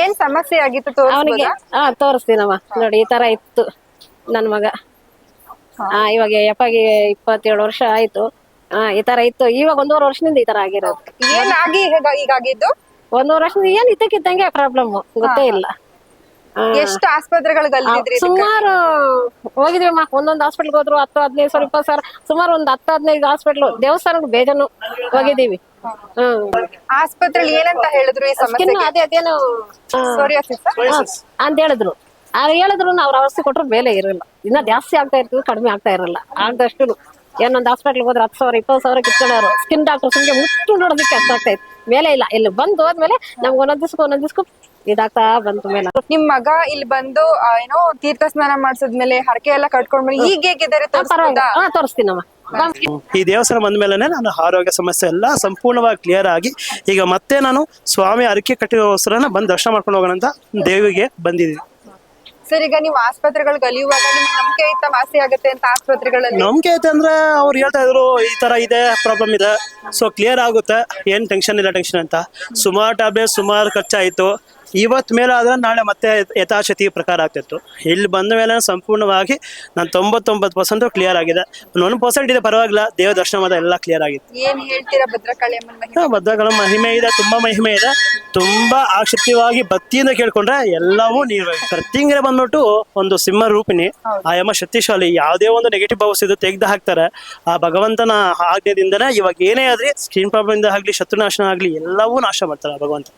ಏನ್ ಸಮಸ್ಯೆ ಆಗಿತ್ತು ಅವನಿಗೆ ತೋರಿಸ್ಬೋದಾ? ತೋರಿಸ್ತೀನಮ್ಮ. ನೋಡಿ ಈ ತರ ಇತ್ತು ನನ್ ಮಗ. ಇವಾಗ ಯಪ್ಪಾಗಿ 27 ವರ್ಷ ಆಯ್ತು. ಈ ತರ ಇತ್ತು. ಇವಾಗ 1.5 ವರ್ಷದಿಂದ ಈ ತರ ಆಗಿರೋದು. ಏನಾಗಿ ಹೀಗಾಗಿದ್ದು? 1.5 ವರ್ಷದಿಂದ ಏನ್ ಇದ್ದಕ್ಕಿದ್ದಂಗೆ ಪ್ರಾಬ್ಲಮ್ ಗೊತ್ತೇ ಇಲ್ಲ. ಎಷ್ಟು ಆಸ್ಪತ್ರೆಗಳಿಗೆ ಅಲ್ದಿದ್ರಿ? ಸುಮಾರು ಹೋಗಿದ್ವಮ್ಮ. ಒಂದೊಂದು ಹಾಸ್ಪಿಟ್ಲ್ಗೆ ಹೋದ್ರು 10, 15 ಸಾವಿರ, 20 ಸಾವಿರ, ಸುಮಾರು ಒಂದು 10, 15 ಹಾಸ್ಪಿಟ್ಲು, ದೇವಸ್ಥಾನಕ್ಕೆ ಬೇಜಾನು ಹೋಗಿದೀವಿ. ಆಸ್ಪತ್ರೆಯಲ್ಲಿ ಏನಂತ ಹೇಳಿದ್ರು ಈ ಸ್ಕಿನ್ ಸಮಸ್ಯೆಗೆ? ಅದೇನು ಅಂತ ಹೇಳಿದ್ರು. ಹೇಳಿದ್ರು ಅವ್ರ ಔಷಧಿ ಕೊಟ್ಟರು ಮೇಲೆ ಇರಲ್ಲ. ಇನ್ನ ಜಾಸ್ತಿ ಆಗ್ತಾ ಇರ್ತದೆ, ಕಡಿಮೆ ಆಗ್ತಾ ಇರಲ್ಲ. ಆಗದಷ್ಟು ಏನೊಂದು ಹಾಸ್ಪಿಟ್ಲ್ಗೆ ಹೋದ್ರೆ 10 ಸಾವಿರ, 20 ಸಾವಿರ ಕಿತ್ಕೊಳ್ಳೋರು. ಸ್ಕಿನ್ ಡಾಕ್ಟರ್ ಸುಮ್ಗೆ ಮುಟ್ಟು ನೋಡೋದಕ್ಕೆ ಅಷ್ಟ ಆಗ್ತಾ ಇತ್ತು. ಮೇಲೆ ಇಲ್ಲ. ಇಲ್ಲಿ ಬಂದು ಹೋದ್ಮೇಲೆ ನಮ್ಗೆ ಒಂದೊಂದ್ ದಿವ್ಸಕ್ಕೂ ಇದಾಗ್ತಾ ಬಂತು ಮೇಲೆ. ನಿಮ್ ಮಗ ಇಲ್ಲಿ ಬಂದು ಏನೋ ತೀರ್ಥ ಸ್ನಾನ ಮಾಡ್ಸದ್ಮೇಲೆ ಹರಕೆ ಎಲ್ಲ ಕಟ್ಕೊಂಡ್ಮೇಲೆ ಈಗ ಹೇಗಿದ್ದಾರೆ? ತೋರಿಸ್ತೀನಮ್ಮ. ಈ ದೇವಸ್ಥಾನ ಬಂದ್ಮೇಲೆ ನಾನು ಆರೋಗ್ಯ ಸಮಸ್ಯೆ ಎಲ್ಲ ಸಂಪೂರ್ಣವಾಗಿ ಕ್ಲಿಯರ್ ಆಗಿ ಈಗ ಮತ್ತೆ ನಾನು ಸ್ವಾಮಿ ಹರಕೆ ಕಟ್ಟಿಗೋಸ್ಕರ ಬಂದು ದರ್ಶನ ಮಾಡ್ಕೊಂಡು ಹೋಗೋಣ ಅಂತ ದೇವಿಗೆ ಬಂದಿದ್ದೀನಿ. ಸರ್, ಈಗ ನೀವು ಆಸ್ಪತ್ರೆಗಳಿಗೆ ಅಲಿಯುವಾಗ ನಿಮ್ಗೆ ನಂಬಿಕೆ ಐತಾ ವಾಸಿ ಆಗುತ್ತೆ ಅಂತ ಆಸ್ಪತ್ರೆಗಳಲ್ಲಿ? ನಂಬಿಕೆ ಐತೆ ಅಂದ್ರೆ ಅವ್ರು ಹೇಳ್ತಾ ಇದ್ರು ಈ ತರ ಇದೆ, ಪ್ರಾಬ್ಲಮ್ ಇದೆ, ಸೊ ಕ್ಲಿಯರ್ ಆಗುತ್ತೆ, ಏನ್ ಟೆನ್ಷನ್ ಇಲ್ಲ ಟೆನ್ಷನ್ ಅಂತ. ಸುಮಾರು ಟ್ಯಾಬ್ಲೆಟ್ ಸುಮಾರು ಖರ್ಚಾಯಿತು. ಇವತ್ತು ಮೇಲೆ ಆದ್ರೆ ನಾಳೆ ಮತ್ತೆ ಯಥಾಶತಿ ಪ್ರಕಾರ ಆಗ್ತಿತ್ತು. ಇಲ್ಲಿ ಬಂದ ಮೇಲೆ ಸಂಪೂರ್ಣವಾಗಿ ನಾನು 99% ಕ್ಲಿಯರ್ ಆಗಿದೆ. 1% ಇದೆ, ಪರವಾಗಿಲ್ಲ. ದೇವ ದರ್ಶನ ಮಾತ್ರ ಎಲ್ಲ ಕ್ಲಿಯರ್ ಆಗಿದೆ. ಏನ್ ಹೇಳ್ತೀರಾ ಭದ್ರಕಾಳಿ ಅಮ್ಮನ ಮಹಿಮೆ? ಭದ್ರಕಾಳಿ ಮಹಿಮೆ ಇದೆ, ತುಂಬಾ ಮಹಿಮೆ ಇದೆ. ತುಂಬಾ ಆಸಕ್ತಿವಾಗಿ ಭಕ್ತಿಯಿಂದ ಕೇಳ್ಕೊಂಡ್ರೆ ಎಲ್ಲವೂ ನೀರು. ಪ್ರತಿಂಗರೆ ಬಂದ್ಬಿಟ್ಟು ಒಂದು ಸಿಂಹ ರೂಪಿಣಿ. ಆ ಯಮ ಶಕ್ತಿಶಾಲಿ. ಯಾವುದೇ ಒಂದು ನೆಗೆಟಿವ್ ಭಾವಸ್ ಇದು ತೆಗೆದು ಹಾಕ್ತಾರೆ. ಆ ಭಗವಂತನ ಆಜ್ಞೆದಿಂದನೇ ಇವಾಗ ಏನೇ ಆದ್ರಿ, ಸ್ಕ್ರೀನ್ ಪ್ರಾಬ್ಲಮ್ ಇಂದ ಆಗ್ಲಿ, ಶತ್ರುನಾಶನ ಆಗ್ಲಿ, ಎಲ್ಲವೂ ನಾಶ ಮಾಡ್ತಾರೆ ಆ ಭಗವಂತ.